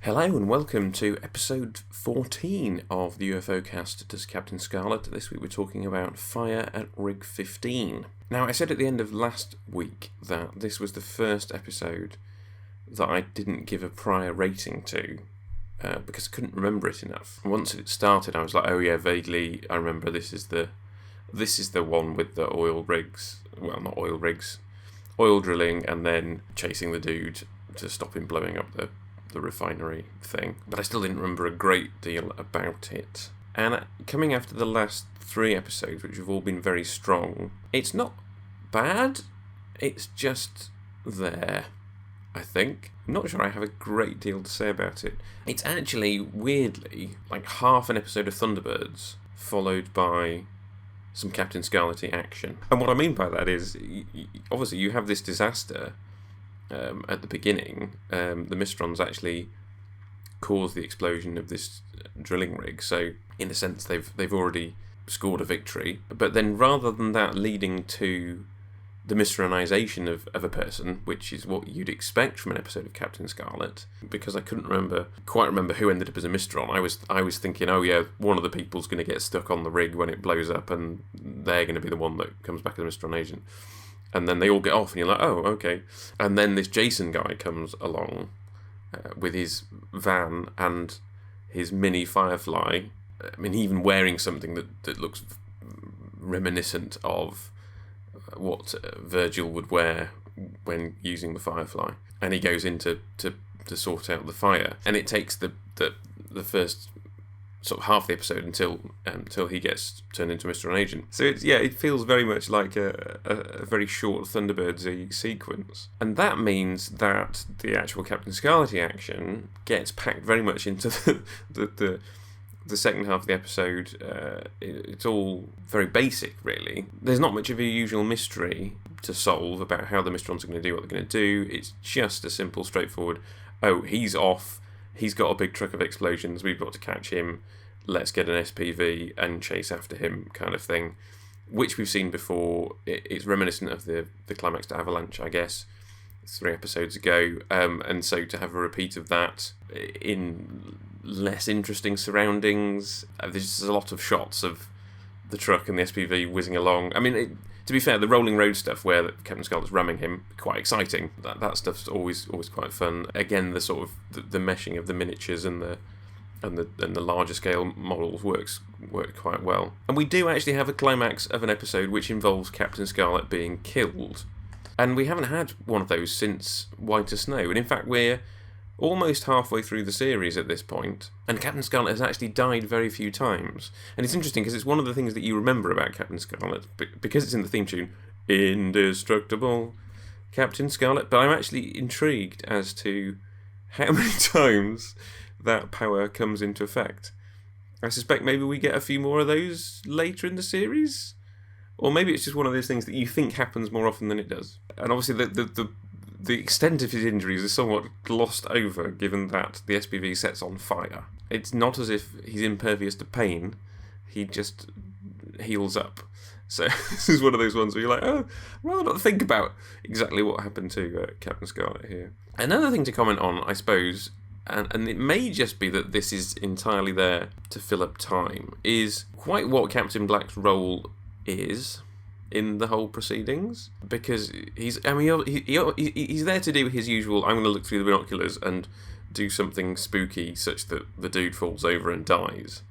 Hello and welcome to episode 14 of the UFOcast. This is Captain Scarlet. This week we're talking about Fire at Rig 15. Now, I said at the end of last week that this was the first episode that I didn't give a prior rating to because I couldn't remember it enough. Once it started, I was like, oh yeah, vaguely, I remember this is the one with the oil rigs. Well, not oil rigs. Oil drilling and then chasing the dude to stop him blowing up the refinery thing, but I still didn't remember a great deal about it. And coming after the last 3 episodes, which have all been very strong, it's not bad, it's just there, I think. I'm not sure I have a great deal to say about it. It's actually, weirdly, like half an episode of Thunderbirds, followed by some Captain Scarlet-y action. And what I mean by that is, obviously you have this disaster at the beginning. The Mysterons actually caused the explosion of this drilling rig, so in a sense they've already scored a victory. But then rather than that leading to the Mysteronization of a person, which is what you'd expect from an episode of Captain Scarlet, because I couldn't quite remember who ended up as a Mysteron. I was thinking, oh yeah, one of the people's going to get stuck on the rig when it blows up and they're going to be the one that comes back as a Mysteron agent. And then they all get off, and you're like, oh, okay. And then this Jason guy comes along with his van and his mini Firefly. I mean, even wearing something that looks reminiscent of what Virgil would wear when using the Firefly. And he goes in to sort out the fire. And it takes the first sort of half the episode until he gets turned into Mr. Agent. So it feels very much like a very short Thunderbirds-y sequence. And that means that the actual Captain Scarlet-y action gets packed very much into the second half of the episode. It's all very basic, really. There's not much of a usual mystery to solve about how the Mysterons are going to do what they're going to do. It's just a simple, straightforward, oh, he's off, he's got a big truck of explosions, we've got to catch him, let's get an SPV and chase after him kind of thing, which we've seen before. It's reminiscent of the climax to Avalanche, I guess, 3 episodes ago, and so to have a repeat of that in less interesting surroundings. There's just a lot of shots of the truck and the SPV whizzing along. I mean, to be fair, the rolling road stuff where Captain Scarlet's ramming him, quite exciting. That stuff's always quite fun. Again, the sort of the meshing of the miniatures and the larger scale models works quite well. And we do actually have a climax of an episode which involves Captain Scarlet being killed. And we haven't had one of those since Whiter Snow. And in fact, we're almost halfway through the series at this point, and Captain Scarlet has actually died very few times. And it's interesting because it's one of the things that you remember about Captain Scarlet, because it's in the theme tune, Indestructible Captain Scarlet. But I'm actually intrigued as to how many times that power comes into effect. I suspect maybe we get a few more of those later in the series, or maybe it's just one of those things that you think happens more often than it does. And obviously the extent of his injuries is somewhat glossed over, given that the SPV sets on fire. It's not as if he's impervious to pain, he just heals up. So this is one of those ones where you're like, oh, I'd rather not think about exactly what happened to Captain Scarlet here. Another thing to comment on, I suppose, and it may just be that this is entirely there to fill up time, is quite what Captain Black's role is in the whole proceedings, because he's there to do his usual, I'm going to look through the binoculars and do something spooky such that the dude falls over and dies.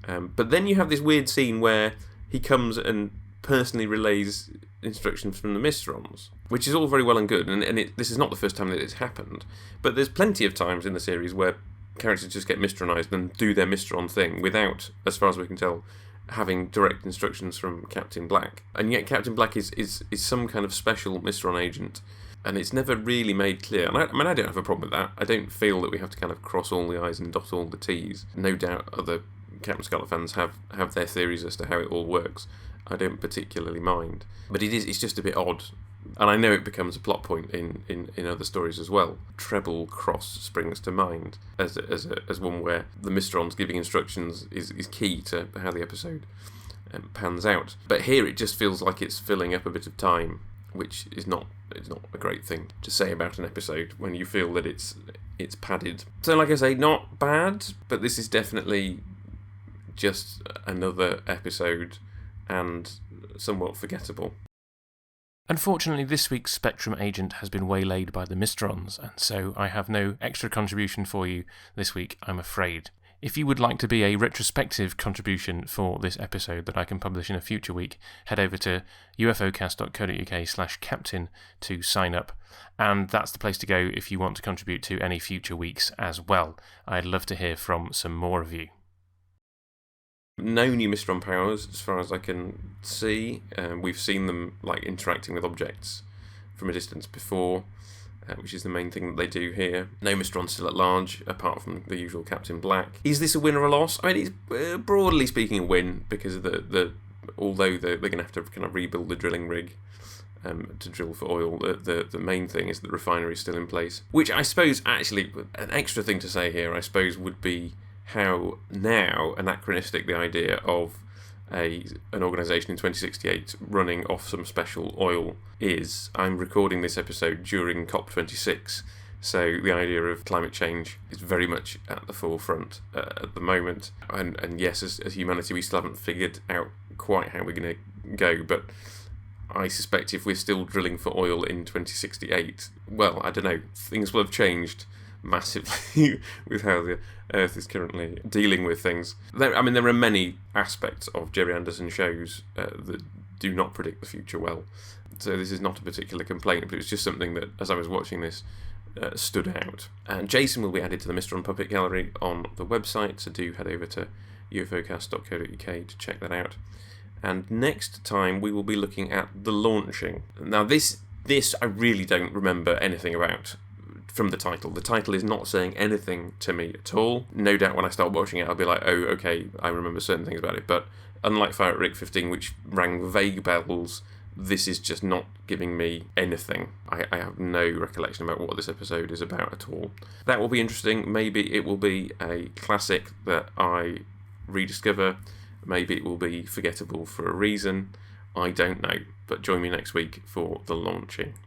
But then you have this weird scene where he comes and personally relays instructions from the Mysterons, which is all very well and good, and this is not the first time that it's happened, but there's plenty of times in the series where characters just get Mysteronized and do their Mysteron thing without, as far as we can tell, having direct instructions from Captain Black. And yet Captain Black is some kind of special Mysteron agent, and it's never really made clear. And I don't have a problem with that. I don't feel that we have to kind of cross all the I's and dot all the T's. No doubt other Captain Scarlet fans have their theories as to how it all works. I don't particularly mind. But it's just a bit odd. And I know it becomes a plot point in other stories as well. Treble Cross springs to mind as one where the Mysterons giving instructions is key to how the episode pans out. But here it just feels like it's filling up a bit of time, which is not a great thing to say about an episode when you feel that it's it's padded. So like I say, not bad, but this is definitely just another episode and somewhat forgettable. Unfortunately, this week's Spectrum agent has been waylaid by the Mysterons, and so I have no extra contribution for you this week, I'm afraid. If you would like to be a retrospective contribution for this episode that I can publish in a future week, head over to ufocast.co.uk/captain to sign up, and that's the place to go if you want to contribute to any future weeks as well. I'd love to hear from some more of you. No new Mysteron powers, as far as I can see. We've seen them interacting with objects from a distance before, which is the main thing that they do here. No Mysteron still at large, apart from the usual Captain Black. Is this a win or a loss? I mean, it's broadly speaking a win, because of although they're going to have to kind of rebuild the drilling rig to drill for oil, the main thing is that the refinery is still in place. Which I suppose, actually, an extra thing to say here, I suppose, would be how now anachronistic the idea of an organisation in 2068 running off some special oil is. I'm recording this episode during COP26, so the idea of climate change is very much at the forefront at the moment. And yes, as humanity, we still haven't figured out quite how we're going to go, but I suspect if we're still drilling for oil in 2068, well, I don't know, things will have changed massively with how the Earth is currently dealing with things. There are many aspects of Jerry Anderson shows that do not predict the future well. So this is not a particular complaint, but it was just something that, as I was watching this, stood out. And Jason will be added to the Mysteron Puppet Gallery on the website, so do head over to ufocast.co.uk to check that out. And next time we will be looking at the launching. Now this I really don't remember anything about from the title. The title is not saying anything to me at all. No doubt when I start watching it I'll be like, oh, okay, I remember certain things about it, but unlike Fire at Rig 15, which rang vague bells, this is just not giving me anything. I have no recollection about what this episode is about at all. That will be interesting. Maybe it will be a classic that I rediscover. Maybe it will be forgettable for a reason. I don't know. But join me next week for the launching.